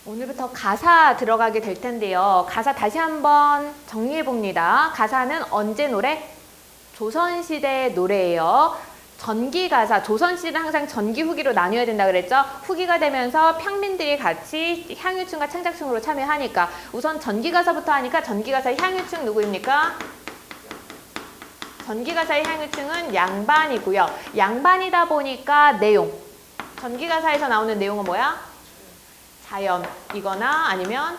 오늘부터 가사 들어가게 될 텐데요. 가사 다시 한번 정리해 봅니다. 가사는 언제 노래? 조선시대 노래예요. 전기 가사, 조선시대는 항상 전기 후기로 나뉘어야 된다 그랬죠? 후기가 되면서 평민들이 같이 향유층과 창작층으로 참여하니까 우선 전기 가사부터 하니까 전기 가사의 향유층 누구입니까? 전기 가사의 향유층은 양반이고요. 양반이다 보니까 내용. 전기 가사에서 나오는 내용은 뭐야? 자연이거나 아니면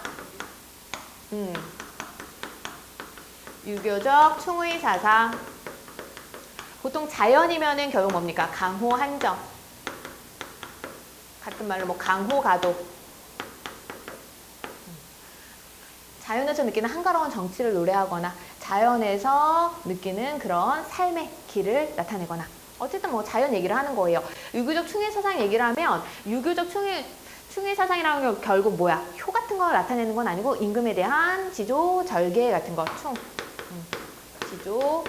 유교적 충의 사상. 보통 자연이면은 결국 뭡니까? 강호 한정. 같은 말로 뭐 강호 가도. 자연에서 느끼는 한가로운 정치를 노래하거나 자연에서 느끼는 그런 삶의 길을 나타내거나 어쨌든 뭐 자연 얘기를 하는 거예요. 유교적 충의 사상 얘기를 하면 유교적 충의 사상이라는 게 결국 뭐야? 효 같은 걸 나타내는 건 아니고 임금에 대한 지조, 절개 같은 거. 충. 지조,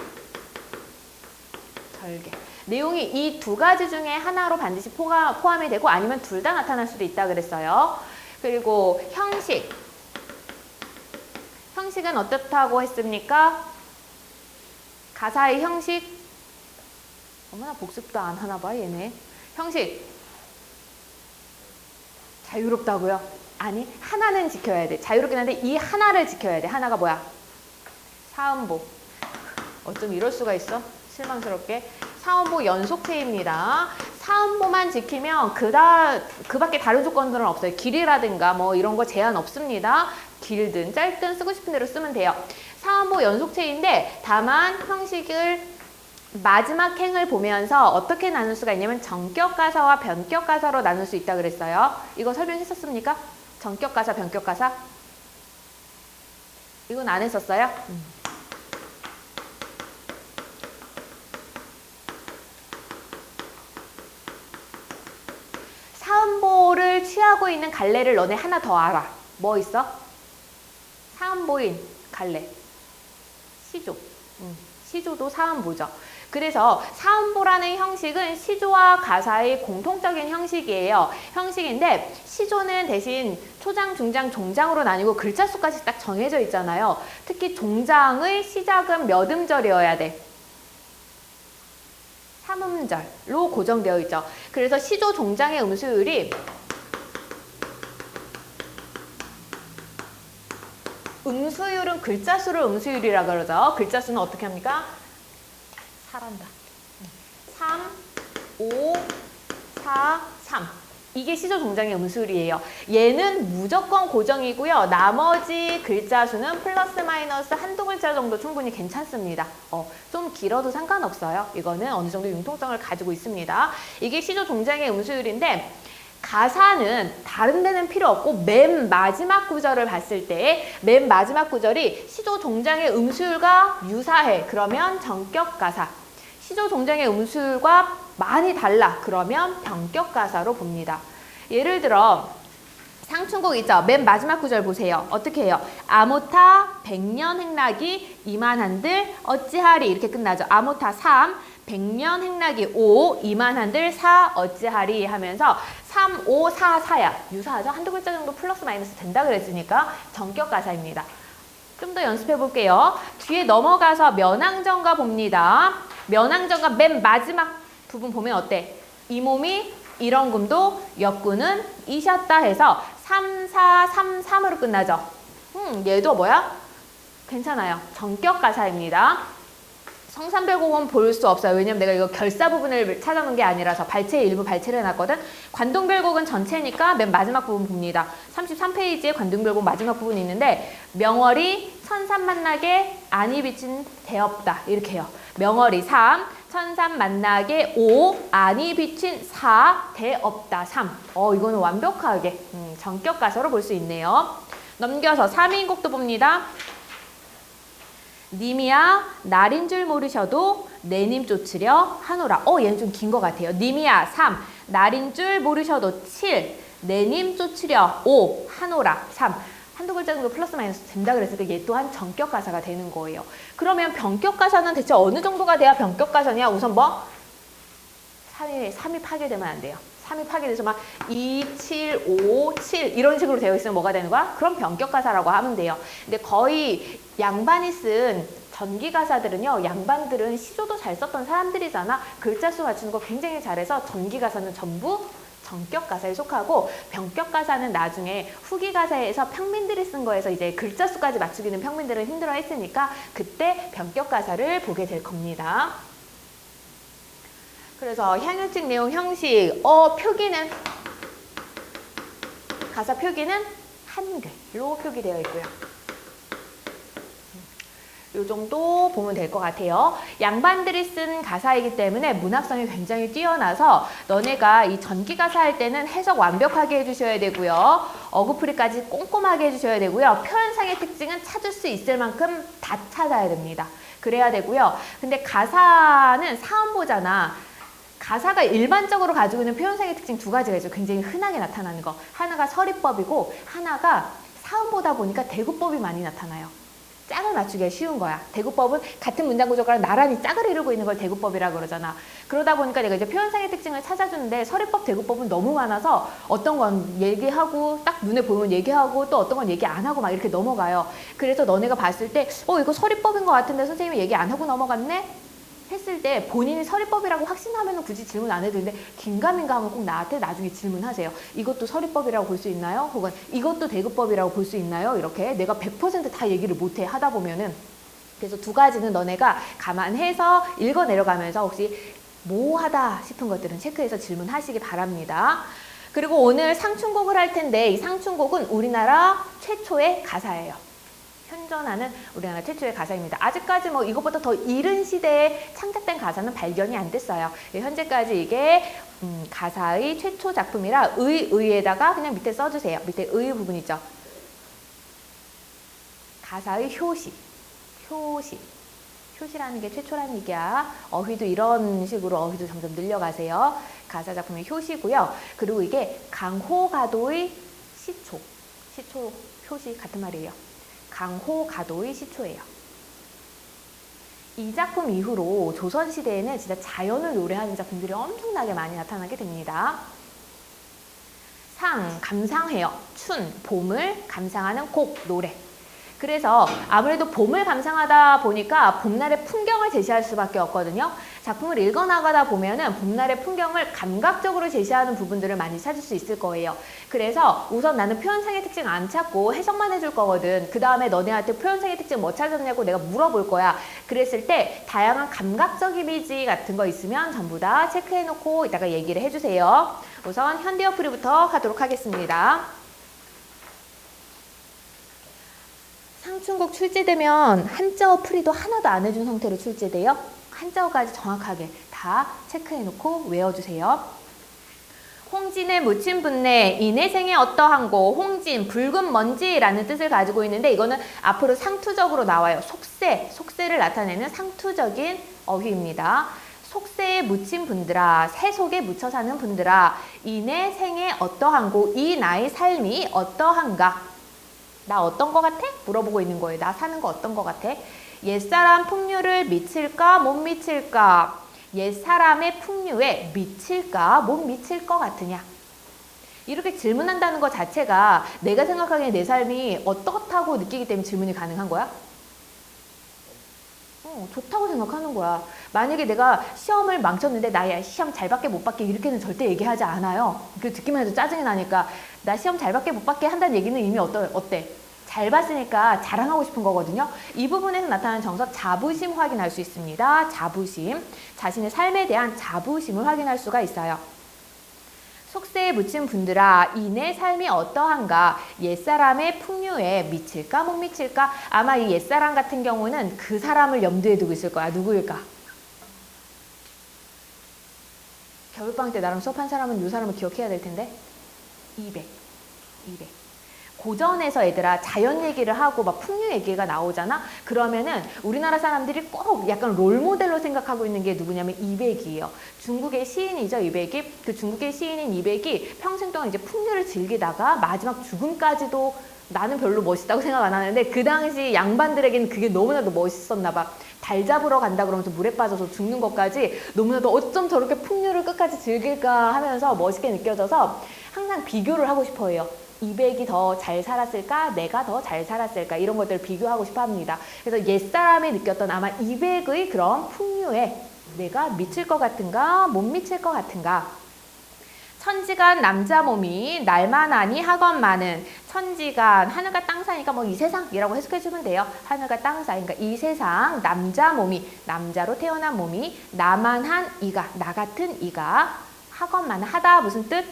절개. 내용이 이 두 가지 중에 하나로 반드시 포함이 되고 아니면 둘 다 나타날 수도 있다 그랬어요. 그리고 형식. 형식은 어떻다고 했습니까? 가사의 형식. 얼마나 복습도 안 하나 봐 얘네. 형식. 자유롭다고요? 아니, 하나는 지켜야 돼. 자유롭긴 한데 이 하나를 지켜야 돼. 하나가 뭐야? 사음보. 어쩜 이럴 수가 있어? 실망스럽게. 사음보 연속체입니다. 사음보만 지키면 그 밖에 다른 조건들은 없어요. 길이라든가 뭐 이런 거 제한 없습니다. 길든 짧든 쓰고 싶은 대로 쓰면 돼요. 사음보 연속체인데 다만 형식을 마지막 행을 보면서 어떻게 나눌 수가 있냐면 전격가사와 변격가사로 나눌 수 있다 그랬어요. 이거 설명했었습니까? 전격가사, 변격가사? 이건 안 했었어요? 사음보를 취하고 있는 갈래를 너네 하나 더 알아. 뭐 있어? 사음보인 갈래. 시조. 시조도 사음보죠. 그래서 사음보라는 형식은 시조와 가사의 공통적인 형식이에요. 형식인데 시조는 대신 초장, 중장, 종장으로 나뉘고 글자 수까지 딱 정해져 있잖아요. 특히 종장의 시작은 몇 음절이어야 돼? 3음절로 고정되어 있죠. 그래서 시조, 종장의 음수율이 음수율은 글자 수를 음수율이라 그러죠. 글자 수는 어떻게 합니까? 4란다. 3, 5, 4, 3. 이게 시조 종장의 음수율이에요. 얘는 무조건 고정이고요. 나머지 글자 수는 플러스 마이너스 한두 글자 정도 충분히 괜찮습니다. 좀 길어도 상관없어요. 이거는 어느 정도 융통성을 가지고 있습니다. 이게 시조 종장의 음수율인데 가사는 다른 데는 필요 없고 맨 마지막 구절을 봤을 때 맨 마지막 구절이 시조 종장의 음수율과 유사해. 그러면 전격 가사. 시조 종장의 음수율과 많이 달라. 그러면 변격 가사로 봅니다. 예를 들어 상춘곡 있죠? 맨 마지막 구절 보세요. 어떻게 해요? 아모타 백년 행락이 이만한들 어찌하리 이렇게 끝나죠. 아모타 3, 백년 행락이 5, 이만한들 4 어찌하리 하면서 3, 5, 4, 4야. 유사하죠? 한두 글자 정도 플러스 마이너스 된다 그랬으니까 전격 가사입니다. 좀 더 연습해 볼게요. 뒤에 넘어가서 면왕정가 봅니다. 면왕정가 맨 마지막 부분 보면 어때? 이 몸이 일원금도 역군은 이셨다 해서 3, 4, 3, 3으로 끝나죠. 얘도 뭐야? 괜찮아요. 전격 가사입니다. 성산별곡은 볼 수 없어요. 왜냐면 내가 이거 결사 부분을 찾아놓은 게 아니라서 발췌의 일부 발췌를 해놨거든. 관동별곡은 전체니까 맨 마지막 부분 봅니다. 33페이지에 관동별곡 마지막 부분이 있는데 명월이 천산 만나게 안이 비친 대없다 이렇게 해요. 명월이 3, 천산 만나게 5, 안이 비친 4, 대없다 3. 이거는 완벽하게 전격 가사로 볼 수 있네요. 넘겨서 3인곡도 봅니다. 님이야 날인 줄 모르셔도 내님 쫓으려 하노라. 얘는 좀 긴 것 같아요. 님이야 3, 날인 줄 모르셔도 7, 내님 쫓으려 5, 하노라 3. 한두 글자 정도 플러스 마이너스 된다 그랬으니까 얘 또한 전격 가사가 되는 거예요. 그러면 변격 가사는 대체 어느 정도가 돼야 변격 가사냐? 우선 뭐? 3이 파괴되면 안 돼요. 삼입하게 돼서 막 2, 7, 5, 7 이런 식으로 되어 있으면 뭐가 되는 거야? 그럼 변격가사라고 하면 돼요. 근데 거의 양반이 쓴 전기가사들은요, 양반들은 시조도 잘 썼던 사람들이잖아. 글자 수 맞추는 거 굉장히 잘해서 전기가사는 전부 전격가사에 속하고, 변격가사는 나중에 후기가사에서 평민들이 쓴 거에서 이제 글자 수까지 맞추기는 평민들은 힘들어 했으니까 그때 변격가사를 보게 될 겁니다. 그래서 향유책 내용 형식, 표기는, 가사 표기는 한글로 표기되어 있고요. 이 정도 보면 될 것 같아요. 양반들이 쓴 가사이기 때문에 문학성이 굉장히 뛰어나서 너네가 이 전기가사 할 때는 해석 완벽하게 해주셔야 되고요. 어구풀이까지 꼼꼼하게 해주셔야 되고요. 표현상의 특징은 찾을 수 있을 만큼 다 찾아야 됩니다. 그래야 되고요. 근데 가사는 사음보잖아. 가사가 일반적으로 가지고 있는 표현상의 특징 두 가지가 있죠. 굉장히 흔하게 나타나는 거. 하나가 서리법이고 하나가 사음보다 보니까 대구법이 많이 나타나요. 짝을 맞추기가 쉬운 거야. 대구법은 같은 문장 구조가 나란히 짝을 이루고 있는 걸 대구법이라고 그러잖아. 그러다 보니까 내가 이제 표현상의 특징을 찾아주는데 서리법, 대구법은 너무 많아서 어떤 건 얘기하고 딱 눈에 보이면 얘기하고 또 어떤 건 얘기 안 하고 막 이렇게 넘어가요. 그래서 너네가 봤을 때 이거 서리법인 것 같은데 선생님이 얘기 안 하고 넘어갔네? 했을 때 본인이 서리법이라고 확신하면 굳이 질문 안 해도 되는데 긴가민가 하면 꼭 나한테 나중에 질문하세요. 이것도 서리법이라고 볼 수 있나요? 혹은 이것도 대구법이라고 볼 수 있나요? 이렇게 내가 100% 다 얘기를 못해 하다 보면은. 그래서 두 가지는 너네가 감안해서 읽어 내려가면서 혹시 모호하다 싶은 것들은 체크해서 질문하시기 바랍니다. 그리고 오늘 상춘곡을 할 텐데 이 상춘곡은 우리나라 최초의 가사예요. 현존하는 우리나라 최초의 가사입니다. 아직까지 뭐 이것보다 더 이른 시대에 창작된 가사는 발견이 안 됐어요. 현재까지 이게 가사의 최초 작품이라 의에다가 그냥 밑에 써주세요. 밑에 의 부분 있죠. 가사의 효시라는 게 최초라는 얘기야. 어휘도 이런 식으로 어휘도 점점 늘려가세요. 가사 작품의 효시고요. 그리고 이게 강호가도의 시초, 효시 같은 말이에요. 강호가도의 시초예요. 이 작품 이후로 조선시대에는 진짜 자연을 노래하는 작품들이 엄청나게 많이 나타나게 됩니다. 상, 감상해요. 춘, 봄을 감상하는 곡, 노래. 그래서 아무래도 봄을 감상하다 보니까 봄날의 풍경을 제시할 수밖에 없거든요. 작품을 읽어나가다 보면은 봄날의 풍경을 감각적으로 제시하는 부분들을 많이 찾을 수 있을 거예요. 그래서 우선 나는 표현상의 특징 안 찾고 해석만 해줄 거거든. 그 다음에 너네한테 표현상의 특징 뭐 찾았냐고 내가 물어볼 거야. 그랬을 때 다양한 감각적 이미지 같은 거 있으면 전부 다 체크해놓고 이따가 얘기를 해주세요. 우선 현대어풀이부터 하도록 하겠습니다. 상춘곡 출제되면 한자어 풀이도 하나도 안 해준 상태로 출제돼요. 한자어까지 정확하게 다 체크해놓고 외워주세요. 홍진에 묻힌 분내, 인해생에 어떠한고, 홍진, 붉은 먼지라는 뜻을 가지고 있는데 이거는 앞으로 상투적으로 나와요. 속세를 나타내는 상투적인 어휘입니다. 속세에 묻힌 분들아, 새 속에 묻혀 사는 분들아, 인해생에 어떠한고, 이 나의 삶이 어떠한가. 나 어떤 거 같아? 물어보고 있는 거예요. 나 사는 거 어떤 거 같아? 옛사람 풍류를 미칠까 못 미칠까? 옛사람의 풍류에 미칠까 못 미칠 것 같으냐? 이렇게 질문한다는 것 자체가 내가 생각하기에 내 삶이 어떻다고 느끼기 때문에 질문이 가능한 거야? 좋다고 생각하는 거야. 만약에 내가 시험을 망쳤는데 나 시험 잘 받게 못 받게 이렇게는 절대 얘기하지 않아요. 그 듣기만 해도 짜증이 나니까 나 시험 잘 받게 못 받게 한다는 얘기는 이미 어때? 잘 봤으니까 자랑하고 싶은 거거든요. 이 부분에서 나타나는 정석 자부심 확인할 수 있습니다. 자부심. 자신의 삶에 대한 자부심을 확인할 수가 있어요. 속세에 묻힌 분들아, 이내 삶이 어떠한가? 옛사람의 풍류에 미칠까 못 미칠까? 아마 이 옛사람 같은 경우는 그 사람을 염두에 두고 있을 거야. 누구일까? 겨울방학 때 나랑 수업한 사람은 이 사람을 기억해야 될 텐데. 200. 고전에서 얘들아 자연 얘기를 하고 막 풍류 얘기가 나오잖아. 그러면은 우리나라 사람들이 꼭 약간 롤모델로 생각하고 있는 게 누구냐면 이백이에요. 중국의 시인이죠, 이백이. 그 중국의 시인인 이백이 평생 동안 이제 풍류를 즐기다가 마지막 죽음까지도 나는 별로 멋있다고 생각 안 하는데 그 당시 양반들에게는 그게 너무나도 멋있었나 봐. 달 잡으러 간다 그러면서 물에 빠져서 죽는 것까지 너무나도 어쩜 저렇게 풍류를 끝까지 즐길까 하면서 멋있게 느껴져서 항상 비교를 하고 싶어 해요. 이백이 더 잘 살았을까? 내가 더 잘 살았을까? 이런 것들을 비교하고 싶어 합니다. 그래서 옛사람이 느꼈던 아마 이백의 그런 풍류에 내가 미칠 것 같은가? 못 미칠 것 같은가? 천지간 남자 몸이 날만하니 학원 많은. 천지간 하늘과 땅 사이니까 뭐 이 세상이라고 해석해주면 돼요. 하늘과 땅 사이, 그러니까 이 세상 남자 몸이, 남자로 태어난 몸이 나만한 이가, 나 같은 이가 학원 많은. 하다 무슨 뜻?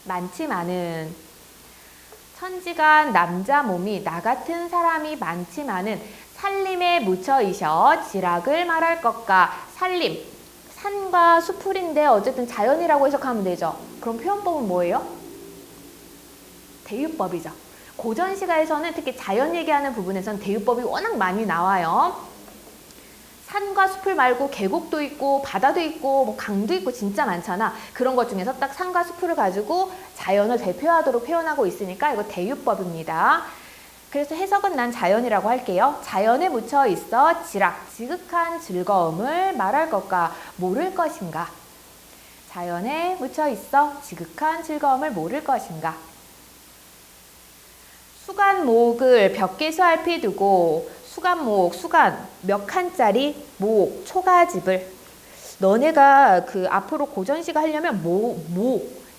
많지 많은. 천지간 남자 몸이 나 같은 사람이 많지만은 산림에 묻혀 있어 지락을 말할 것과. 산림, 산과 수풀인데 어쨌든 자연이라고 해석하면 되죠. 그럼 표현법은 뭐예요? 대유법이죠. 고전 시가에서는 특히 자연 얘기하는 부분에서는 대유법이 워낙 많이 나와요. 산과 숲을 말고 계곡도 있고 바다도 있고 뭐 강도 있고 진짜 많잖아. 그런 것 중에서 딱 산과 숲을 가지고 자연을 대표하도록 표현하고 있으니까 이거 대유법입니다. 그래서 해석은 난 자연이라고 할게요. 자연에 묻혀 있어 지극한 즐거움을 말할 것과 모를 것인가. 자연에 묻혀 있어 지극한 즐거움을 모를 것인가. 수간목을 벽계수알피 두고. 수간목, 수간 몇 칸짜리 목, 초가집을. 너네가 그 앞으로 고전시가 하려면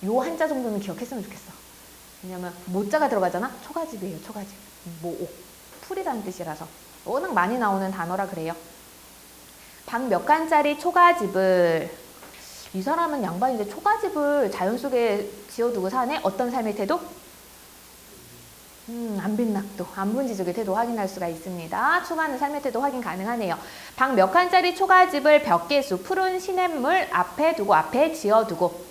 요 한자 정도는 기억했으면 좋겠어. 왜냐면 모자가 들어가잖아. 초가집이에요, 초가집. 목, 풀이라는 뜻이라서 워낙 많이 나오는 단어라 그래요. 방 몇 칸짜리 초가집을. 이 사람은 양반인데 초가집을 자연 속에 지어두고 사네. 어떤 삶의 태도? 안빈낙도, 안분지족의 태도 확인할 수가 있습니다. 초가는 삶의 태도 확인 가능하네요. 방 몇 칸짜리 초가집을 벽계수, 푸른 시냇물 앞에 두고, 앞에 지어두고.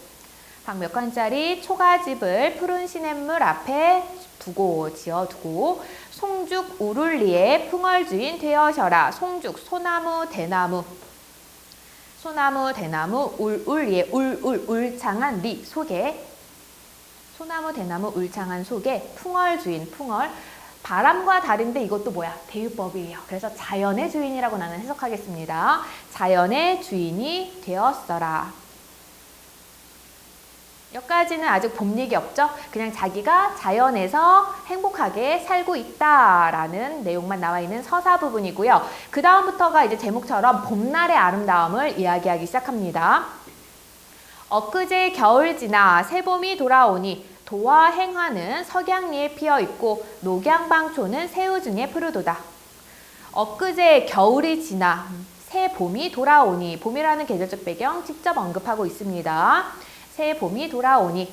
방 몇 칸짜리 초가집을 푸른 시냇물 앞에 두고, 지어두고. 송죽 우룰리에 풍월주인 되어셔라. 송죽, 소나무, 대나무. 소나무, 대나무, 울리에, 울창한 리, 속에. 소나무, 대나무, 울창한 속에 풍월 주인, 풍월. 바람과 다른데 이것도 뭐야? 대유법이에요. 그래서 자연의 주인이라고 나는 해석하겠습니다. 자연의 주인이 되었어라. 여기까지는 아직 봄 얘기 없죠? 그냥 자기가 자연에서 행복하게 살고 있다라는 내용만 나와 있는 서사 부분이고요. 그 다음부터가 이제 제목처럼 봄날의 아름다움을 이야기하기 시작합니다. 엊그제 겨울 지나 새봄이 돌아오니 도와 행화는 석양리에 피어있고 녹양방초는 새우 중에 푸르도다. 엊그제 겨울이 지나 새봄이 돌아오니. 봄이라는 계절적 배경 직접 언급하고 있습니다. 새봄이 돌아오니.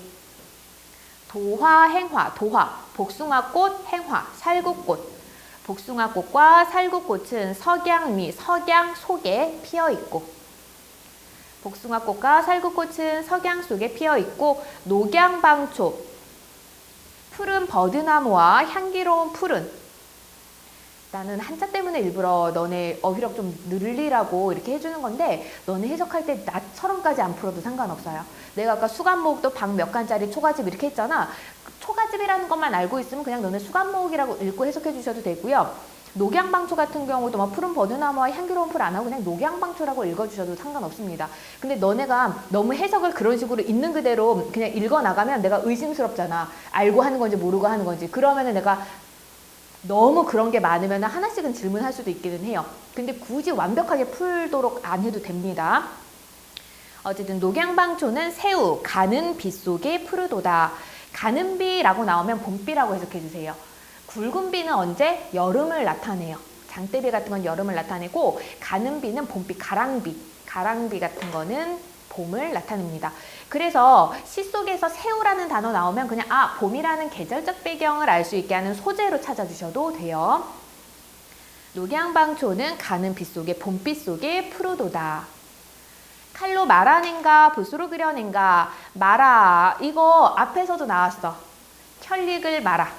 도화 행화, 도화, 복숭아꽃, 행화, 살구꽃. 복숭아꽃과 살구꽃은 석양리, 석양 속에 피어있고. 복숭아꽃과 살구꽃은 석양 속에 피어있고. 녹양방초, 푸른 버드나무와 향기로운 푸른. 나는 한자 때문에 일부러 너네 어휘력 좀 늘리라고 이렇게 해주는 건데 너네 해석할 때 나처럼까지 안 풀어도 상관없어요. 내가 아까 수간목도 방 몇 칸짜리 초가집 이렇게 했잖아. 초가집이라는 것만 알고 있으면 그냥 너네 수간목이라고 읽고 해석해 주셔도 되고요. 녹양방초 같은 경우도 막 푸른 버드나무와 향기로운 풀 안 하고 그냥 녹양방초라고 읽어주셔도 상관없습니다. 근데 너네가 너무 해석을 그런 식으로 있는 그대로 그냥 읽어나가면 내가 의심스럽잖아. 알고 하는 건지 모르고 하는 건지. 그러면은 내가 너무 그런 게 많으면 하나씩은 질문할 수도 있기는 해요. 근데 굳이 완벽하게 풀도록 안 해도 됩니다. 어쨌든 녹양방초는 새우, 가는 비 속에 푸르도다. 가는 비라고 나오면 봄비라고 해석해 주세요. 굵은 비는 언제? 여름을 나타내요. 장대비 같은 건 여름을 나타내고 가는 비는 봄비, 가랑비. 가랑비 같은 거는 봄을 나타냅니다. 그래서 시 속에서 새우라는 단어 나오면 그냥 봄이라는 계절적 배경을 알 수 있게 하는 소재로 찾아주셔도 돼요. 녹양방초는 가는 비 속에, 봄비 속에 푸르도다. 칼로 말아낸가 붓으로 그려낸가. 말아, 이거 앞에서도 나왔어. 혈릭을 말아.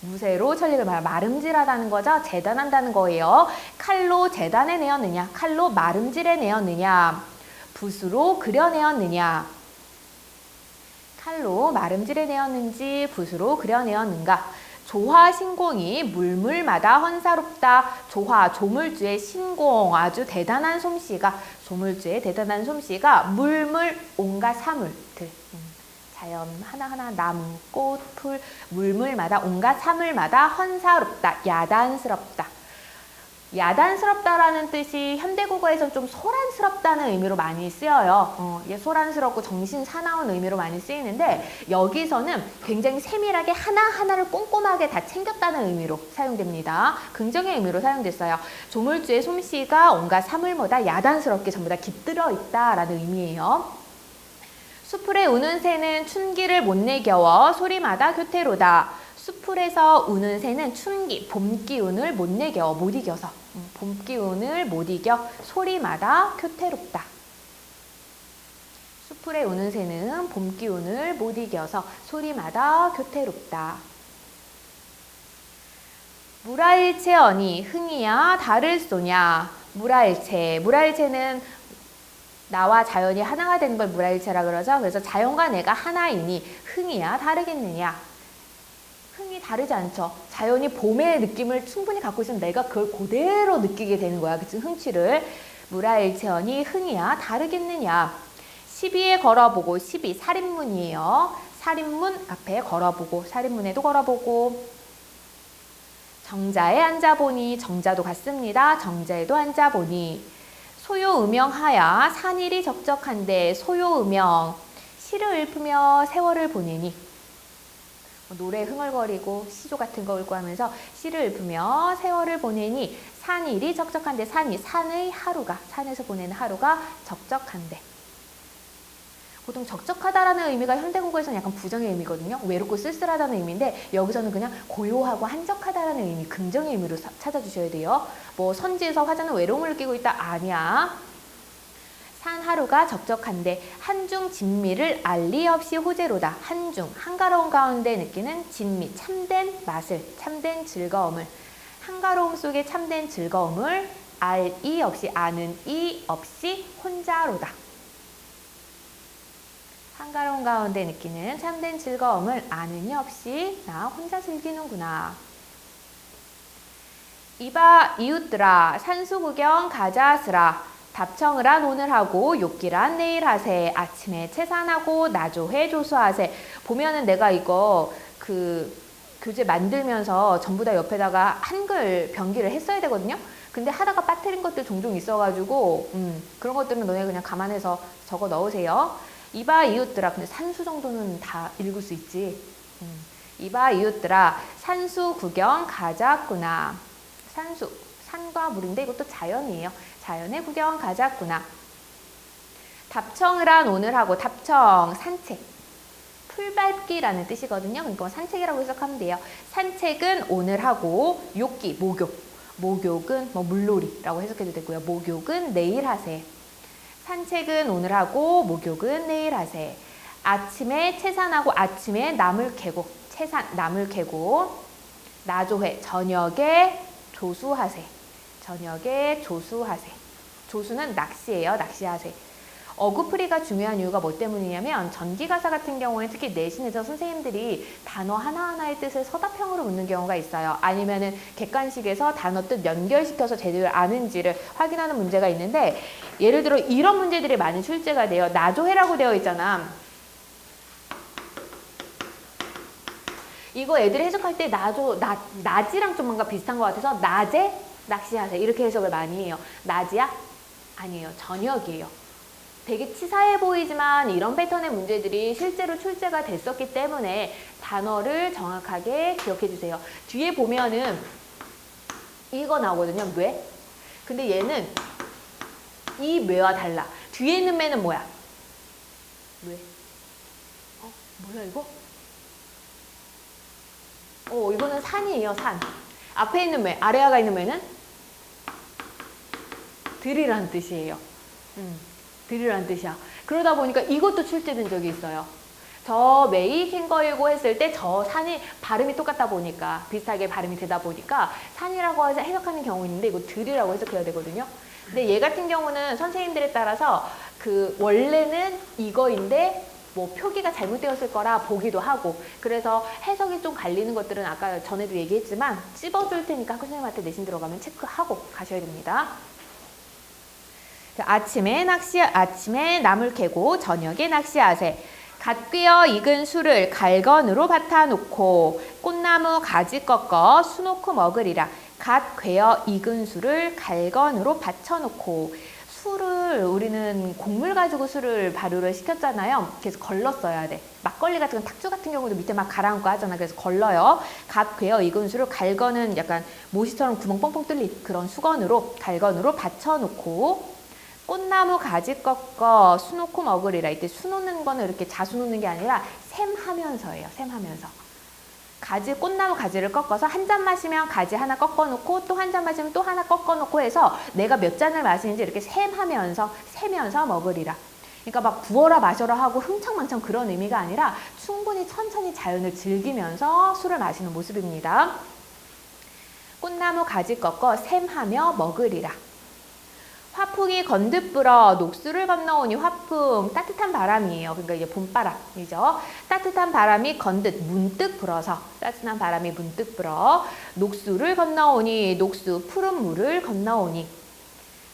무쇠로 천릭을 마름질하다는 거죠. 재단한다는 거예요. 칼로 재단해내었느냐, 칼로 마름질해내었느냐, 붓으로 그려내었느냐. 칼로 마름질해내었는지 붓으로 그려내었는가. 조화 신공이 물물마다 헌사롭다. 조화, 조물주의 신공, 아주 대단한 솜씨가, 조물주의 대단한 솜씨가 물물 온갖 사물들, 자연 하나하나 나무, 꽃, 풀, 물물마다 온갖 사물마다 헌사롭다, 야단스럽다. 야단스럽다라는 뜻이 현대국어에서는 좀 소란스럽다는 의미로 많이 쓰여요. 소란스럽고 정신 사나운 의미로 많이 쓰이는데 여기서는 굉장히 세밀하게 하나하나를 꼼꼼하게 다 챙겼다는 의미로 사용됩니다. 긍정의 의미로 사용됐어요. 조물주의 솜씨가 온갖 사물보다 야단스럽게 전부 다 깃들어 있다라는 의미예요. 수풀에 우는 새는 춘기를 못 내겨워 소리마다 교태로다. 수풀에서 우는 새는 춘기, 봄 기운을 못 내겨, 못 이겨서 봄 기운을 못 이겨 소리마다 교태롭다. 수풀에 우는 새는 봄 기운을 못 이겨서 소리마다 교태롭다. 무라일체 어니 흥이야 달을 쏘냐. 무라일체, 무라일체는 나와 자연이 하나가 되는 걸 무라일체라 그러죠. 그래서 자연과 내가 하나이니 흥이야 다르겠느냐. 흥이 다르지 않죠. 자연이 봄의 느낌을 충분히 갖고 있으면 내가 그걸 그대로 느끼게 되는 거야. 그치? 흥취를. 무라일체언이 흥이야 다르겠느냐. 시비에 걸어보고, 시비 살인문이에요. 살인문 앞에 걸어보고, 살인문에도 걸어보고. 정자에 앉아보니, 정자도 같습니다. 정자에도 앉아보니. 소요음영하야 산일이 적적한데, 소요음영 시를 읊으며 세월을 보내니. 노래 흥얼거리고 시조 같은 거 읊고 하면서 시를 읊으며 세월을 보내니 산일이 적적한데, 산이 산의 하루가, 산에서 보내는 하루가 적적한데. 보통 적적하다라는 의미가 현대국어에서는 약간 부정의 의미거든요. 외롭고 쓸쓸하다는 의미인데 여기서는 그냥 고요하고 한적하다라는 의미, 긍정의 의미로 찾아주셔야 돼요. 뭐 선지에서 화자는 외로움을 느끼고 있다? 아니야. 산 하루가 적적한데 한중 진미를 알리 없이 호재로다. 한중, 한가로운 가운데 느끼는 진미, 참된 맛을, 참된 즐거움을, 한가로움 속에 참된 즐거움을 알 이 없이, 아는 이 없이 혼자로다. 한가로운 가운데 느끼는 참된 즐거움을 아는 이 없이 나 혼자 즐기는구나. 이봐 이웃들아 산수 구경 가자스라. 답청을 오늘 하고 욕기란 내일 하세. 아침에 채산하고 나조회 조수하세. 보면은 내가 이거 교재 만들면서 전부 다 옆에다가 한글 병기를 했어야 되거든요. 근데 하다가 빠뜨린 것들 종종 있어가지고 그런 것들은 너네 그냥 감안해서 적어 넣으세요. 이봐 이웃들아. 근데 산수 정도는 다 읽을 수 있지. 이봐 이웃들아 산수 구경 가자꾸나. 산수, 산과 물인데 이것도 자연이에요. 자연의 구경 가자꾸나. 답청을 한 오늘 하고, 답청, 산책. 풀밟기라는 뜻이거든요. 그러니까 산책이라고 해석하면 돼요. 산책은 오늘 하고, 욕기, 목욕. 목욕은 뭐 물놀이라고 해석해도 되고요. 목욕은 내일 하세. 산책은 오늘 하고, 목욕은 내일 하세. 아침에 채산하고, 아침에 나물 캐고, 채산, 나물 캐고. 나조회, 저녁에 조수하세. 저녁에 조수하세. 조수는 낚시예요. 낚시하세. 어구풀이가 중요한 이유가 뭐 때문이냐면 전기가사 같은 경우에 특히 내신에서 선생님들이 단어 하나하나의 뜻을 서답형으로 묻는 경우가 있어요. 아니면은 객관식에서 단어 뜻 연결시켜서 제대로 아는지를 확인하는 문제가 있는데 예를 들어 이런 문제들이 많이 출제가 돼요. 나조회라고 되어 있잖아. 이거 애들이 해석할 때 낮이랑 좀 뭔가 비슷한 것 같아서 낮에 낚시하세요. 이렇게 해석을 많이 해요. 낮이야? 아니에요. 저녁이에요. 되게 치사해 보이지만 이런 패턴의 문제들이 실제로 출제가 됐었기 때문에 단어를 정확하게 기억해 주세요. 뒤에 보면은 이거 나오거든요. 뇌. 근데 얘는 이 뇌와 달라. 뒤에 있는 매는 뭐야? 뇌. 뭐야 이거? 이거는 산이에요. 산. 앞에 있는 매, 아래아가 있는 매는 들이라는 뜻이에요. 들이라는 뜻이야. 그러다 보니까 이것도 출제된 적이 있어요. 저 메이 캥거이고 했을 때 저 산이 발음이 똑같다 보니까 비슷하게 발음이 되다 보니까 산이라고 해서 해석하는 경우 있는데 이거 들이라고 해석해야 되거든요. 근데 얘 같은 경우는 선생님들에 따라서 그 원래는 이거인데 뭐 표기가 잘못되었을 거라 보기도 하고 그래서 해석이 좀 갈리는 것들은 아까 전에도 얘기했지만 찝어줄 테니까 학교 선생님한테 내신 들어가면 체크하고 가셔야 됩니다. 아침에 나물 캐고 저녁에 낚시하세. 갓 꿰어 익은 술을 갈건으로 밭아놓고 꽃나무 가지 꺾어 수놓고 먹으리라. 갓 꿰어 익은 술을 갈건으로 받쳐놓고 술을 우리는 곡물 가지고 술을 발효를 시켰잖아요. 그래서 걸렀어야 돼. 막걸리 같은 건 탁주 같은 경우도 밑에 막 가라앉고 하잖아. 그래서 걸러요. 갓 꿰어 익은 술을 갈건은 약간 모시처럼 구멍 뻥뻥 뚫린 그런 수건으로 갈건으로 받쳐놓고 꽃나무 가지 꺾어 수놓고 먹으리라. 이때 수놓는 거는 이렇게 자수 놓는 게 아니라 샘하면서예요. 샘하면서. 꽃나무 가지를 꺾어서 한 잔 마시면 가지 하나 꺾어 놓고 또 한 잔 마시면 또 하나 꺾어 놓고 해서 내가 몇 잔을 마시는지 이렇게 세면서 먹으리라. 그러니까 막 부어라 마셔라 하고 흥청망청 그런 의미가 아니라 충분히 천천히 자연을 즐기면서 술을 마시는 모습입니다. 꽃나무 가지 꺾어 샘하며 먹으리라. 화풍이 건듯 불어 녹수를 건너오니 화풍 따뜻한 바람이에요. 그러니까 이제 봄바람이죠. 따뜻한 바람이 건듯 문득 불어서 따뜻한 바람이 문득 불어 녹수를 건너오니 녹수 푸른 물을 건너오니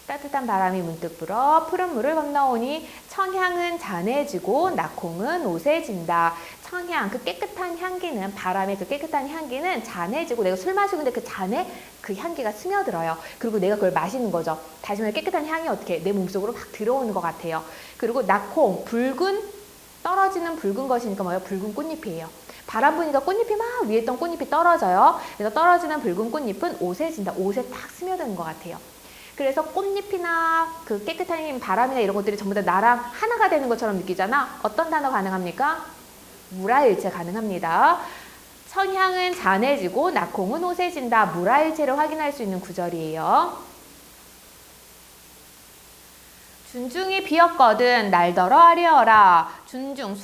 따뜻한 바람이 문득 불어 푸른 물을 건너오니 청향은 잔해지고 낙홍은 오세진다. 청향, 그 깨끗한 향기는 바람의 그 깨끗한 향기는 잔해지고 내가 술 마시고 있는데 그 잔에 그 향기가 스며들어요. 그리고 내가 그걸 마시는 거죠. 다시 말해 깨끗한 향이 어떻게 내 몸속으로 막 들어오는 것 같아요. 그리고 낙홍, 떨어지는 붉은 것이니까 뭐예요? 붉은 꽃잎이에요. 바람 부니까 꽃잎이 막 위에 있던 꽃잎이 떨어져요. 그래서 떨어지는 붉은 꽃잎은 오세진다. 옷에 딱 스며드는 것 같아요. 그래서 꽃잎이나 그 깨끗한 바람이나 이런 것들이 전부 다 나랑 하나가 되는 것처럼 느끼잖아. 어떤 단어 가능합니까? 물화일체 가능합니다. 청향은 잔해지고 낙홍은 오세진다. 물화일체를 확인할 수 있는 구절이에요. 준중이 비었거든 날더러 알려라. 준중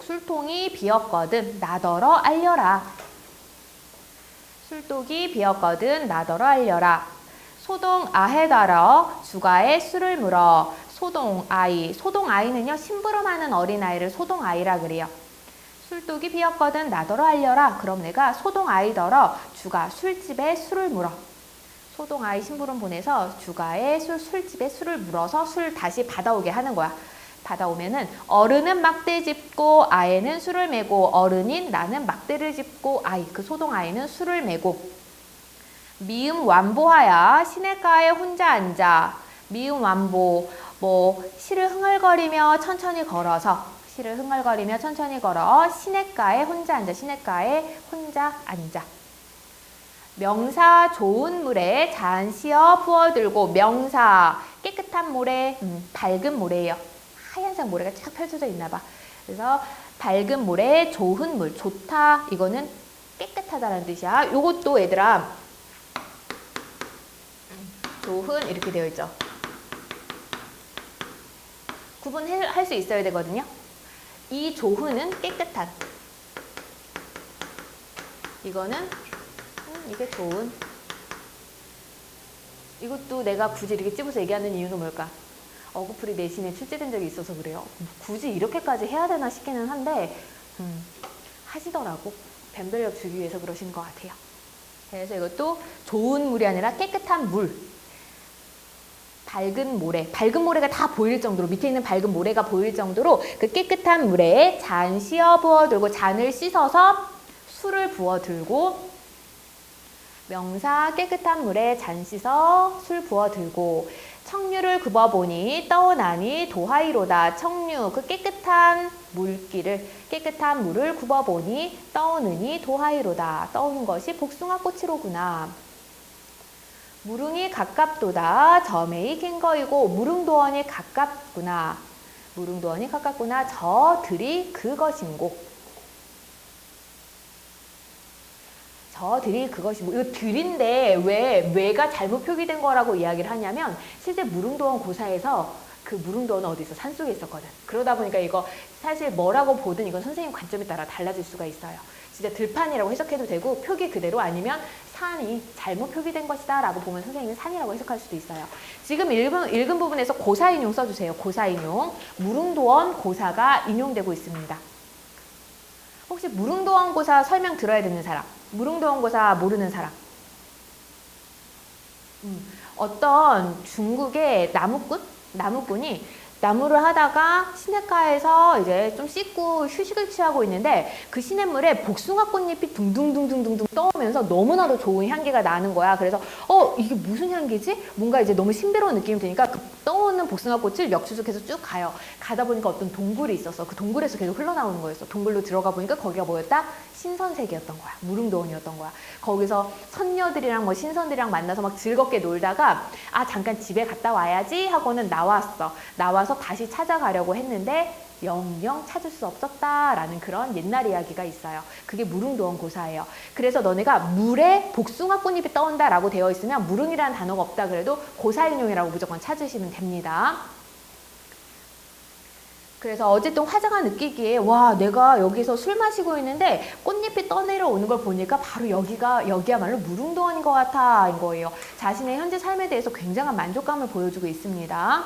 술통이 비었거든 나더러 알려라. 술독이 비었거든 나더러 알려라. 소동 아해더러 주가에 술을 물어. 소동아이는요 심부름하는 어린아이를 소동아이라 그래요. 술독이 비었거든 나더러 알려라. 그럼 내가 소동아이더러 주가 술집에 술을 물어. 소동아이 심부름 보내서 주가에 술집에 술을 물어서 술 다시 받아오게 하는 거야. 받아오면은 어른은 막대 짚고 아이는 술을 메고 어른인 나는 막대를 짚고 그 소동아이는 술을 메고 미음 완보하야 시냇가에 혼자 앉아. 미음 완보 시를 흥얼거리며 천천히 걸어 시냇가에 혼자 앉아. 명사 좋은 물에 잔 씌어 부어들고. 명사 깨끗한 모래, 밝은 모래예요. 하얀색 모래가 쫙 펼쳐져 있나 봐. 그래서 밝은 모래, 좋은 물, 좋다 이거는 깨끗하다라는 뜻이야. 요것도 얘들아 좋은 이렇게 되어 있죠. 구분할 수 있어야 되거든요. 이 좋은은 깨끗한. 이거는 이게 좋은. 이것도 내가 굳이 이렇게 찝어서 얘기하는 이유는 뭘까? 어구풀이 내신에 출제된 적이 있어서 그래요. 굳이 이렇게까지 해야 되나 싶기는 한데 하시더라고. 변별력 주기 위해서 그러시는 것 같아요. 그래서 이것도 좋은 물이 아니라 깨끗한 물. 밝은 모래가 다 보일 정도로 밑에 있는 밝은 모래가 보일 정도로 그 깨끗한 물에 잔 씌어 부어들고 잔을 씻어서 술을 부어들고. 명사 깨끗한 물에 잔 씻어 술 부어들고. 청류를 굽어보니 떠오나니 도하이로다. 청류 그 깨끗한 물을 굽어보니 떠오느니 도하이로다. 떠오는 것이 복숭아 꽃이로구나. 무릉이 가깝도다. 저메이 캥거이고. 무릉도원이 가깝구나. 저 들이 그것인고. 이거 들인데 왜가 잘못 표기된 거라고 이야기를 하냐면 실제 무릉도원 고사에서 그 무릉도원은 어디 있어? 산속에 있었거든. 그러다 보니까 이거 사실 뭐라고 보든 이건 선생님 관점에 따라 달라질 수가 있어요. 진짜 들판이라고 해석해도 되고 표기 그대로 아니면 산이 잘못 표기된 것이다 라고 보면 선생님이 산이라고 해석할 수도 있어요. 지금 읽은 부분에서 고사 인용 써주세요. 고사 인용. 무릉도원 고사가 인용되고 있습니다. 혹시 무릉도원 고사 설명 들어야 되는 사람? 무릉도원 고사 모르는 사람? 어떤 중국의 나무꾼이 나무를 하다가 시냇가에서 이제 좀 씻고 휴식을 취하고 있는데 그 시냇물에 복숭아 꽃잎이 둥둥둥둥둥 떠오면서 너무나도 좋은 향기가 나는 거야. 그래서 이게 무슨 향기지? 뭔가 이제 너무 신비로운 느낌이 드니까 그 떠오르는 복숭아 꽃을 멱추적해서 쭉 가요. 가다 보니까 어떤 동굴이 있었어. 그 동굴에서 계속 흘러나오는 거였어. 동굴로 들어가 보니까 거기가 뭐였다? 신선색이었던 거야. 무릉도원이었던 거야. 거기서 선녀들이랑 뭐 신선들이랑 만나서 막 즐겁게 놀다가 잠깐 집에 갔다 와야지 하고는 나와서 다시 찾아가려고 했는데 영영 찾을 수 없었다라는 그런 옛날 이야기가 있어요. 그게 무릉도원 고사예요. 그래서 너네가 물에 복숭아 꽃잎이 떠온다라고 되어 있으면 무릉이라는 단어가 없다 그래도 고사인용이라고 무조건 찾으시면 됩니다. 그래서 어쨌든 화자가 느끼기에 와 내가 여기서 술 마시고 있는데 꽃잎이 떠내려오는 걸 보니까 바로 여기야말로 무릉도원인 것 같아 인 거예요. 자신의 현재 삶에 대해서 굉장한 만족감을 보여주고 있습니다.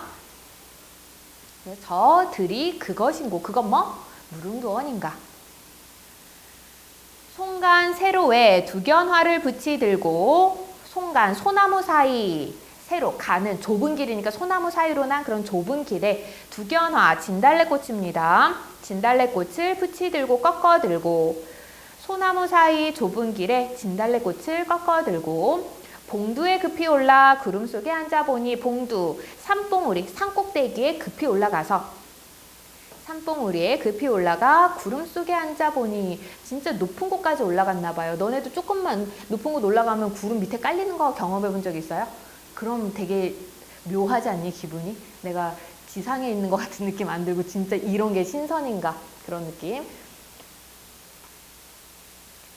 저들이 그것인고 그건 뭐? 무릉도원인가? 송간 세로에 두견화를 붙이 들고 송간 소나무 사이 세로 가는 좁은 길이니까 소나무 사이로 난 그런 좁은 길에 두견화 진달래꽃입니다. 진달래꽃을 붙이 들고 꺾어 들고 소나무 사이 좁은 길에 진달래꽃을 꺾어 들고 봉두에 급히 올라 구름 속에 앉아보니 봉두 산봉우리 산꼭대기에 급히 올라가서 산봉우리에 급히 올라가 구름 속에 앉아보니 진짜 높은 곳까지 올라갔나 봐요. 너네도 조금만 높은 곳 올라가면 구름 밑에 깔리는 거 경험해 본 적 있어요? 그럼 되게 묘하지 않니 기분이? 내가 지상에 있는 것 같은 느낌 안 들고 진짜 이런 게 신선인가 그런 느낌.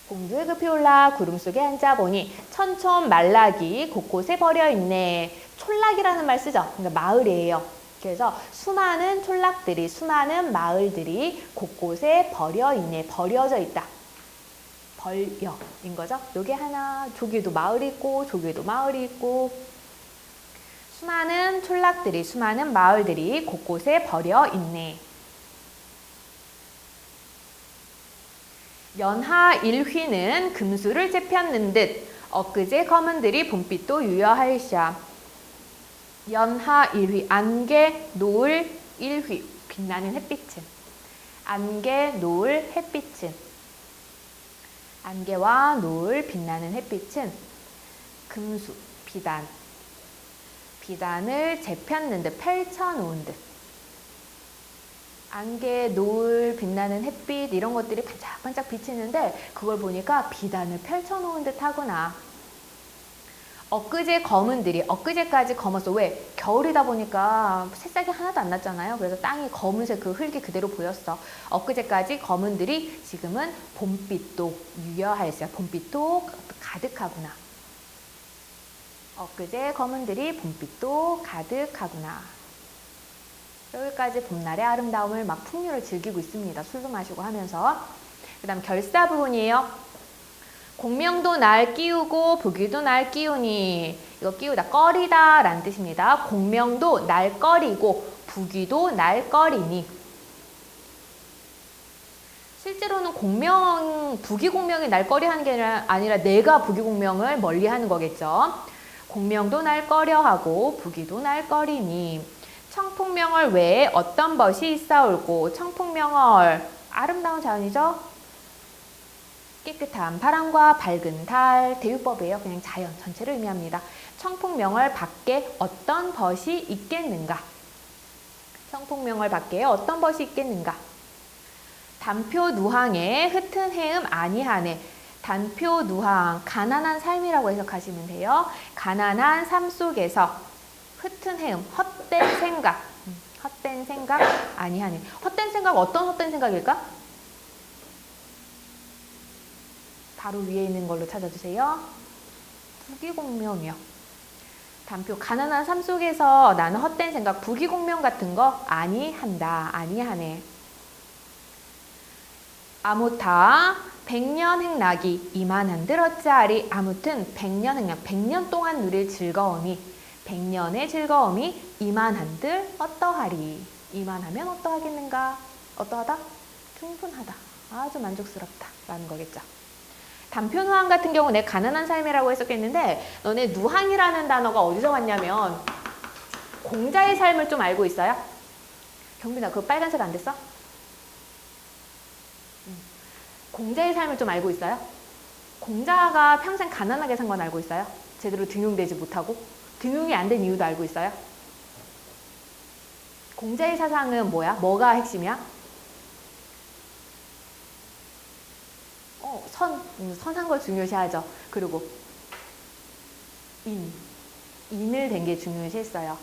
봉두에 급히 올라 구름 속에 앉아보니 천촌 말락이 곳곳에 버려있네. 촌락이라는 말 쓰죠? 그러니까 마을이에요. 그래서 수많은 촌락들이 수많은 마을들이 곳곳에 버려있네. 버려져 있다. 벌여인 거죠. 요게 하나 저기에도 마을이 있고 저기에도 마을이 있고 수많은 촌락들이 수많은 마을들이 곳곳에 버려있네. 연하 일휘는 금수를 재폈는 듯 엊그제 검은들이 봄빛도 유여하일샤. 연하 일휘 안개 노을 일휘 빛나는 햇빛은 안개 노을 햇빛은 안개와 노을 빛나는 햇빛은 금수 비단을 재폈는 듯 펼쳐놓은 듯 안개, 노을, 빛나는 햇빛 이런 것들이 반짝반짝 비치는데 그걸 보니까 비단을 펼쳐놓은 듯 하구나. 엊그제 검은들이 엊그제까지 검었어. 왜? 겨울이다 보니까 새싹이 하나도 안 났잖아요. 그래서 땅이 검은색 그 흙이 그대로 보였어. 엊그제까지 검은들이 지금은 봄빛도 유여하였어요. 봄빛도 가득하구나. 엊그제 검은들이 봄빛도 가득하구나. 여기까지 봄날의 아름다움을 막 풍류를 즐기고 있습니다. 술도 마시고 하면서. 그 다음 결사 부분이에요. 공명도 날 끼우고 부귀도 날 끼우니 이거 끼우다 꺼리다 라는 뜻입니다. 공명도 날 꺼리고 부귀도 날 꺼리니 실제로는 부귀 공명이 날 꺼리하는 게 아니라 내가 부귀 공명을 멀리하는 거겠죠. 공명도 날 꺼려하고 부귀도 날 꺼리니 청풍명월 외에 어떤 벗이 있사올고 청풍명월 아름다운 자연이죠. 깨끗한 바람과 밝은 달 대유법이에요. 그냥 자연 전체를 의미합니다. 청풍명월 밖에 어떤 벗이 있겠는가. 청풍명월 밖에 어떤 벗이 있겠는가. 단표누항에 흩은 해음 아니하네. 단표누항 가난한 삶이라고 해석하시면 돼요. 가난한 삶 속에서 흩은 해음, 헛된 생각. 헛된 생각 아니하네. 헛된 생각 어떤 헛된 생각일까? 바로 위에 있는 걸로 찾아주세요. 부귀공명이요. 단표, 가난한 삶 속에서 나는 헛된 생각, 부귀공명 같은 거 아니한다, 아니하네. 아무타 백년 행락이 이만한들 어찌하리. 아무튼 백년 행락, 100년 동안 누릴 즐거움이, 100년의 즐거움이 이만한들 어떠하리. 이만하면 어떠하겠는가? 어떠하다? 충분하다. 아주 만족스럽다 라는 거겠죠. 단표 누항 같은 경우 내 가난한 삶이라고 했었겠는데, 너네 누항이라는 단어가 어디서 왔냐면 공자의 삶을 좀 알고 있어요? 경빈아, 그거 빨간색 안 됐어? 공자의 삶을 좀 알고 있어요? 공자가 평생 가난하게 산 건 알고 있어요? 제대로 등용되지 못하고? 등용이 안 된 이유도 알고 있어요? 공자의 사상은 뭐야? 뭐가 핵심이야? 선한 걸 중요시하죠. 그리고 인을 된 게 중요시했어요.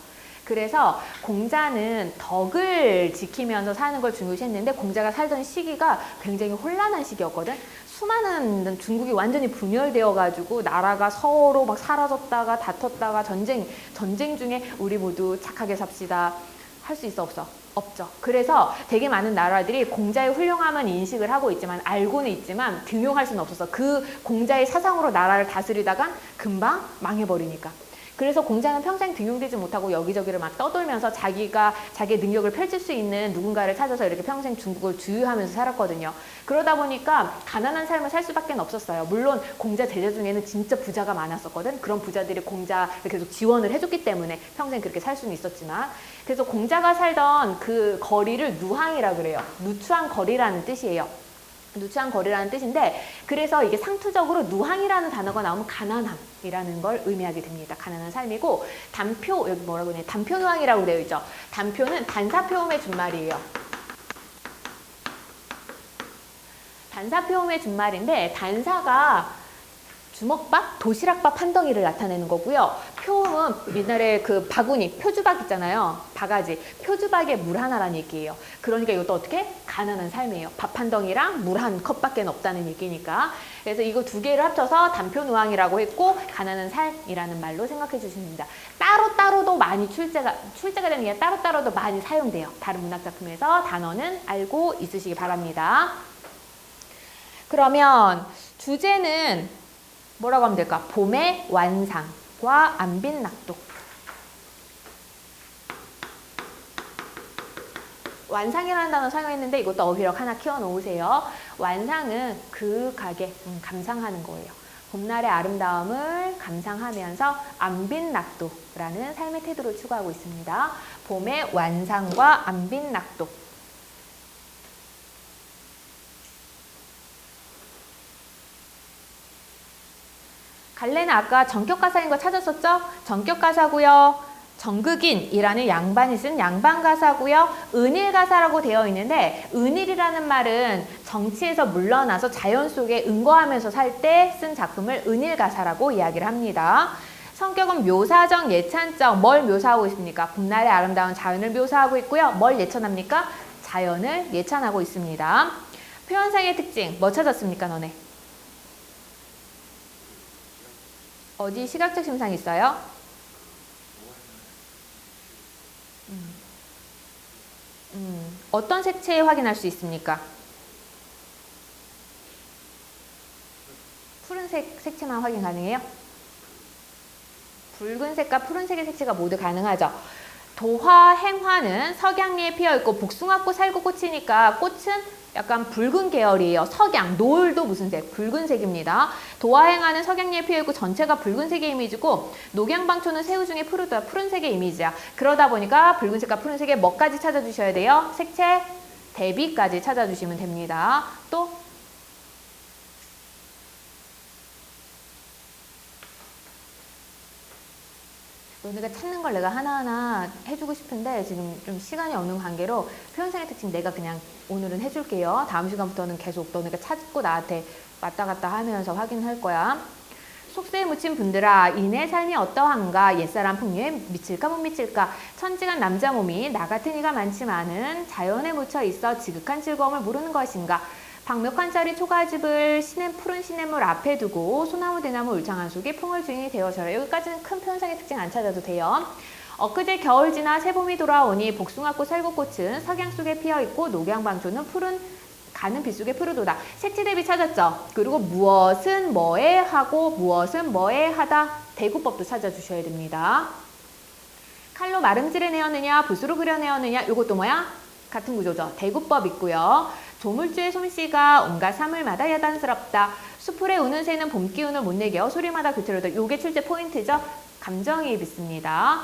그래서 공자는 덕을 지키면서 사는 걸 중요시했는데, 공자가 살던 시기가 굉장히 혼란한 시기였거든. 수많은 중국이 완전히 분열되어가지고 나라가 서로 막 사라졌다가 다퉜다가 전쟁 중에 우리 모두 착하게 삽시다. 할 수 있어, 없어? 없죠. 그래서 되게 많은 나라들이 공자의 훌륭함은 인식을 하고 있지만, 알고는 있지만 등용할 수는 없었어. 그 공자의 사상으로 나라를 다스리다가 금방 망해버리니까. 그래서 공자는 평생 등용되지 못하고 여기저기를 막 떠돌면서 자기의 능력을 펼칠 수 있는 누군가를 찾아서 이렇게 평생 중국을 주유하면서 살았거든요. 그러다 보니까 가난한 삶을 살 수밖에 없었어요. 물론 공자 제자 중에는 진짜 부자가 많았었거든. 그런 부자들이 공자를 계속 지원을 해줬기 때문에 평생 그렇게 살 수는 있었지만, 그래서 공자가 살던 그 거리를 누항이라 그래요. 누추한 거리라는 뜻이에요. 누추한 거리라는 뜻인데, 그래서 이게 상투적으로 누항이라는 단어가 나오면 가난함이라는 걸 의미하게 됩니다. 가난한 삶이고, 단표, 여기 뭐라고 하냐, 단표누항이라고 되어 있죠. 단표는 단사표음의 준말이에요. 단사표음의 준말인데, 단사가 주먹밥, 도시락밥 한 덩이를 나타내는 거고요. 표음은 옛날에 그 바구니, 표주박 있잖아요. 바가지. 표주박에 물 하나라는 얘기예요. 그러니까 이것도 어떻게? 가난한 삶이에요. 밥 한 덩이랑 물 한 컵밖에 없다는 얘기니까. 그래서 이거 두 개를 합쳐서 단표누항이라고 했고, 가난한 삶이라는 말로 생각해 주시면 됩니다. 따로따로도 많이 출제가 되는 게 따로따로도 많이 사용돼요. 다른 문학작품에서 단어는 알고 있으시기 바랍니다. 그러면 주제는 뭐라고 하면 될까? 봄의 완상과 안빈낙도. 완상이라는 단어 사용했는데 이것도 어휘력 하나 키워 놓으세요. 완상은 그윽하게 감상하는 거예요. 봄날의 아름다움을 감상하면서 안빈낙도라는 삶의 태도를 추구하고 있습니다. 봄의 완상과 안빈낙도. 갈래는 아까 전격가사인 거 찾았었죠? 전격가사고요. 정극인이라는 양반이 쓴 양반가사고요. 은일가사라고 되어 있는데, 은일이라는 말은 정치에서 물러나서 자연 속에 은거하면서 살 때 쓴 작품을 은일가사라고 이야기를 합니다. 성격은 묘사적, 예찬적. 뭘 묘사하고 있습니까? 봄날의 아름다운 자연을 묘사하고 있고요. 뭘 예찬합니까? 자연을 예찬하고 있습니다. 표현상의 특징, 뭐 찾았습니까, 너네? 어디 시각적 심상 있어요? 어떤 색채 확인할 수 있습니까? 푸른색 색채만 확인 가능해요? 붉은색과 푸른색의 색채가 모두 가능하죠. 도화, 행화는 석양리에 피어있고 복숭아꽃 살고 꽂히니까 꽃은 약간 붉은 계열이에요. 석양, 노을도 무슨 색? 붉은색입니다. 도화행화는 석양리에 피어있고 전체가 붉은색의 이미지고, 녹양방초는 새우 중에 푸른색의 이미지야. 그러다 보니까 붉은색과 푸른색의 뭐까지 찾아주셔야 돼요? 색채, 대비까지 찾아주시면 됩니다. 또 너네가 찾는 걸 내가 하나하나 해주고 싶은데 지금 좀 시간이 없는 관계로 표현상의 특징 내가 그냥 오늘은 해줄게요. 다음 시간부터는 계속 너네가 찾고 나한테 왔다 갔다 하면서 확인할 거야. 속세에 묻힌 분들아, 이내 삶이 어떠한가? 옛사람 풍류에 미칠까 못 미칠까? 천지간 남자 몸이 나 같은 이가 많지만은 자연에 묻혀 있어 지극한 즐거움을 모르는 것인가? 박몇 칸짜리 초가집을 푸른 시냇물 앞에 두고 소나무 대나무 울창한 속에 풍을주인이 되어져라. 여기까지는 큰 표현상의 특징 안 찾아도 돼요. 엊그제 겨울 지나 새봄이 돌아오니 복숭아꽃 살구꽃은 석양 속에 피어있고 녹양방초는 가는 빗속에 푸르도다. 색지 대비 찾았죠? 그리고 무엇은 뭐에 하고 무엇은 뭐에 하다. 대구법도 찾아주셔야 됩니다. 칼로 마름질해 내었느냐 붓으로 그려내었느냐 이것도 뭐야? 같은 구조죠. 대구법 있고요. 조물주의 솜씨가 온갖 사물마다 야단스럽다. 수풀에 우는 새는 봄 기운을 못 내겨 소리마다 그치로다. 요게 출제 포인트죠. 감정이입 있습니다.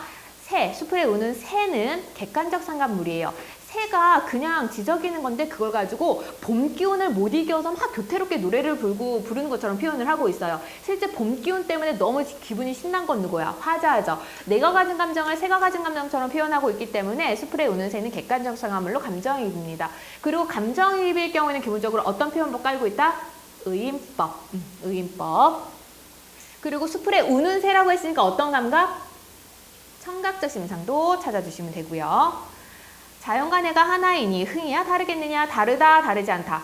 수풀에 우는 새는 객관적 상관물이에요. 새가 그냥 지저귀는 건데 그걸 가지고 봄 기운을 못 이겨서 막 교태롭게 노래를 부르는 것처럼 표현을 하고 있어요. 실제 봄 기운 때문에 너무 기분이 신난 건 누구야? 화자죠. 내가 가진 감정을 새가 가진 감정처럼 표현하고 있기 때문에 수풀에 우는 새는 객관적 상황물로 감정이입입니다. 그리고 감정이입일 경우에는 기본적으로 어떤 표현법 깔고 있다? 의인법. 의인법. 그리고 수풀에 우는 새라고 했으니까 어떤 감각? 청각적 심상도 찾아주시면 되고요. 자연과 내가 하나이니 흥이야 다르겠느냐? 다르다, 다르지 않다.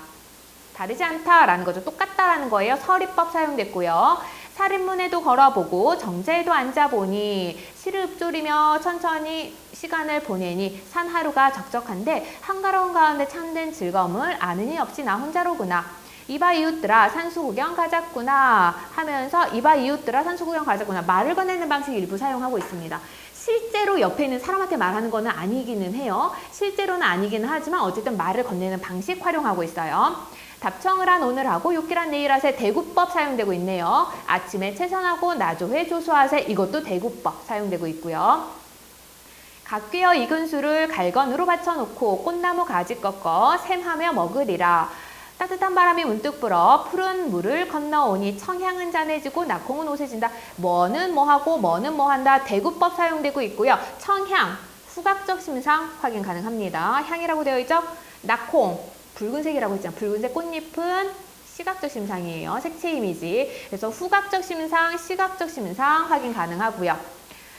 다르지 않다라는 거죠. 똑같다라는 거예요. 서리법 사용됐고요. 살인문에도 걸어보고 정자에도 앉아보니 시를 읊조리며 천천히 시간을 보내니 산 하루가 적적한데 한가로운 가운데 참된 즐거움을 아느니 없이 나 혼자로구나. 이봐 이웃들아 산수 구경 가자꾸나 하면서 이봐 이웃들아 산수 구경 가자꾸나 말을 건네는 방식 일부 사용하고 있습니다. 실제로 옆에 있는 사람한테 말하는 거는 아니기는 해요. 실제로는 아니기는 하지만 어쨌든 말을 건네는 방식 활용하고 있어요. 답청을 한 오늘 하고 욕기란 내일 하세 대구법 사용되고 있네요. 아침에 채선하고 나조회 조수하세 이것도 대구법 사용되고 있고요. 각귀어 익은 술을 갈건으로 받쳐놓고 꽃나무 가지 꺾어 샘하며 먹으리라. 따뜻한 바람이 문득 불어 푸른 물을 건너오니 청향은 잔해지고 낙홍은 오세진다. 뭐는 뭐하고 뭐는 뭐한다. 대구법 사용되고 있고요. 청향, 후각적 심상 확인 가능합니다. 향이라고 되어 있죠? 낙홍, 붉은색이라고 했잖아요. 붉은색 꽃잎은 시각적 심상이에요. 색채 이미지. 그래서 후각적 심상, 시각적 심상 확인 가능하고요.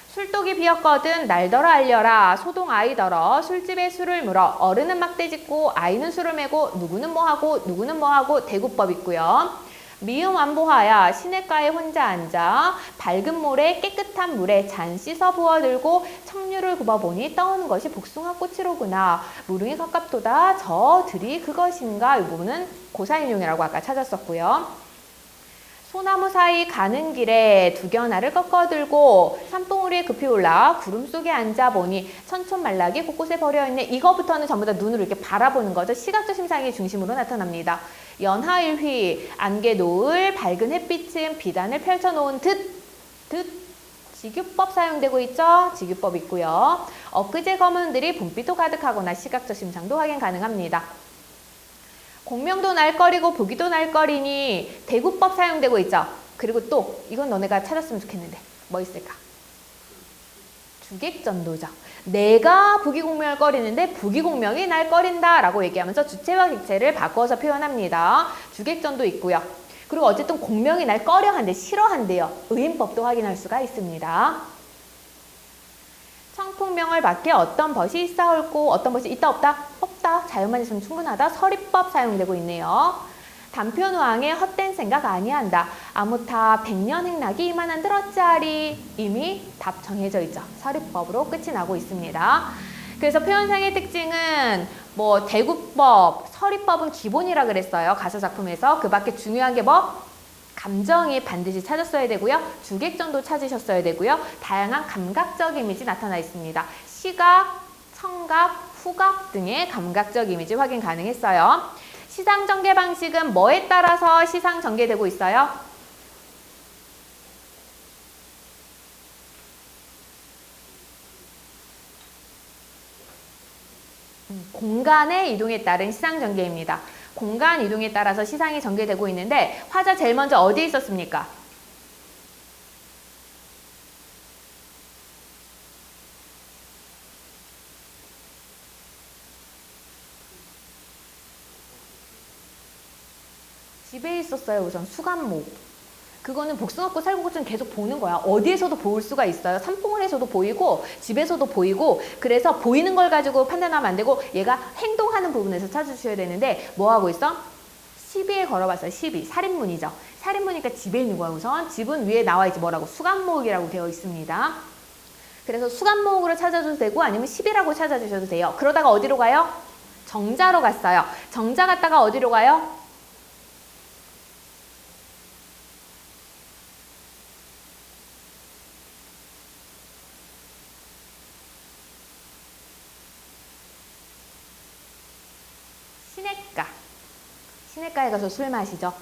술독이 비었거든 날더러 알려라. 소동 아이더러 술집에 술을 물어 어른은 막대 짚고 아이는 술을 메고 누구는 뭐하고 누구는 뭐하고 대구법 있고요. 미음 완보하야 시냇가에 혼자 앉아 밝은 모래 깨끗한 물에 잔 씻어 부어들고 청류를 굽어보니 떠오는 것이 복숭아 꽃이로구나. 무릉이 가깝도다 저 들이 그것인가. 이 부분은 고사인용이라고 아까 찾았었고요. 소나무 사이 가는 길에 두견나를 꺾어들고 산봉우리에 급히 올라 구름 속에 앉아보니 천촌말락이 곳곳에 버려있네. 이거부터는 전부 다 눈으로 이렇게 바라보는 거죠. 시각적 심상이 중심으로 나타납니다. 연하일휘, 안개 노을, 밝은 햇빛은 비단을 펼쳐놓은 지규법 사용되고 있죠. 지규법 있고요. 엊그제 검은들이 봄비도 가득하거나 시각적 심상도 확인 가능합니다. 공명도 날거리고 보기도 날거리니 대구법 사용되고 있죠. 그리고 또 이건 너네가 찾았으면 좋겠는데 뭐 있을까? 주객전도죠. 내가 부기공명을 꺼리는데 부기공명이 날 꺼린다 라고 얘기하면서 주체와 객체를 바꿔서 표현합니다. 주객전도 있고요. 그리고 어쨌든 공명이 날 꺼려한대, 싫어한대요. 의인법도 확인할 수가 있습니다. 청풍명을 밖에 어떤 벗이 있사옳고 어떤 벗이 있다 없다? 없다. 자연만 있으면 충분하다. 서리법 사용되고 있네요. 단편우왕의 헛된 생각 아니한다. 아무타 백년행락이 이만한들 어찌하리. 이미 답 정해져 있죠. 서리법으로 끝이 나고 있습니다. 그래서 표현상의 특징은 뭐 대구법, 서리법은 기본이라 그랬어요. 가사작품에서. 그 밖에 중요한 게 뭐? 감정이 반드시 찾았어야 되고요. 주객전도 찾으셨어야 되고요. 다양한 감각적 이미지 나타나 있습니다. 시각, 청각, 후각 등의 감각적 이미지 확인 가능했어요. 시상 전개 방식은 뭐에 따라서 시상 전개되고 있어요? 공간의 이동에 따른 시상 전개입니다. 공간 이동에 따라서 시상이 전개되고 있는데 화자 제일 먼저 어디에 있었습니까? 집에 있었어요. 우선 수간목. 그거는 복숭아꽃 살구꽃은 계속 보는 거야. 어디에서도 볼 수가 있어요. 산봉우리에서도 보이고 집에서도 보이고. 그래서 보이는 걸 가지고 판단하면 안 되고 얘가 행동하는 부분에서 찾아주셔야 되는데 뭐 하고 있어? 12에 걸어봤어요. 12. 살인문이죠. 살인문이니까 집에 있는 거야, 우선. 집은 위에 나와 있지. 뭐라고? 수간목이라고 되어 있습니다. 그래서 수간목으로 찾아줘도 되고 아니면 10이라고 찾아주셔도 돼요. 그러다가 어디로 가요? 정자로 갔어요. 정자 갔다가 어디로 가요? 시냇가. 시냇가에 가서 술 마시죠.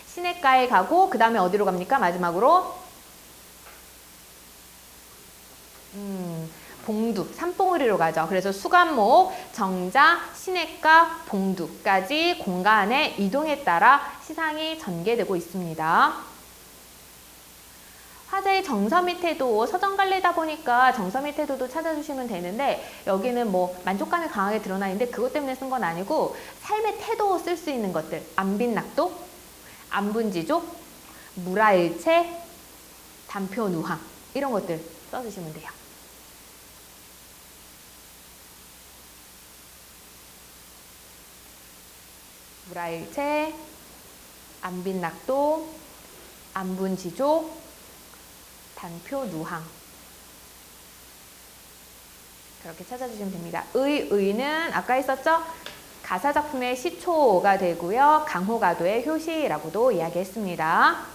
시냇가에 가고 그 다음에 어디로 갑니까? 마지막으로 봉두, 산봉우리로 가죠. 그래서 수간목, 정자, 시냇가, 봉두까지 공간의 이동에 따라 시상이 전개되고 있습니다. 화제의 정서미 태도, 서정갈래다 보니까 정서미 태도도 찾아주시면 되는데 여기는 뭐 만족감이 강하게 드러나 있는데 그것 때문에 쓴 건 아니고 삶의 태도 쓸 수 있는 것들, 안빈낙도, 안분지족, 무라일체, 단표누항 이런 것들 써주시면 돼요. 무라일체, 안빈낙도, 안분지족, 단표누항 그렇게 찾아주시면 됩니다. 의는 아까 있었죠? 가사작품의 시초가 되고요. 강호가도의 효시라고도 이야기했습니다.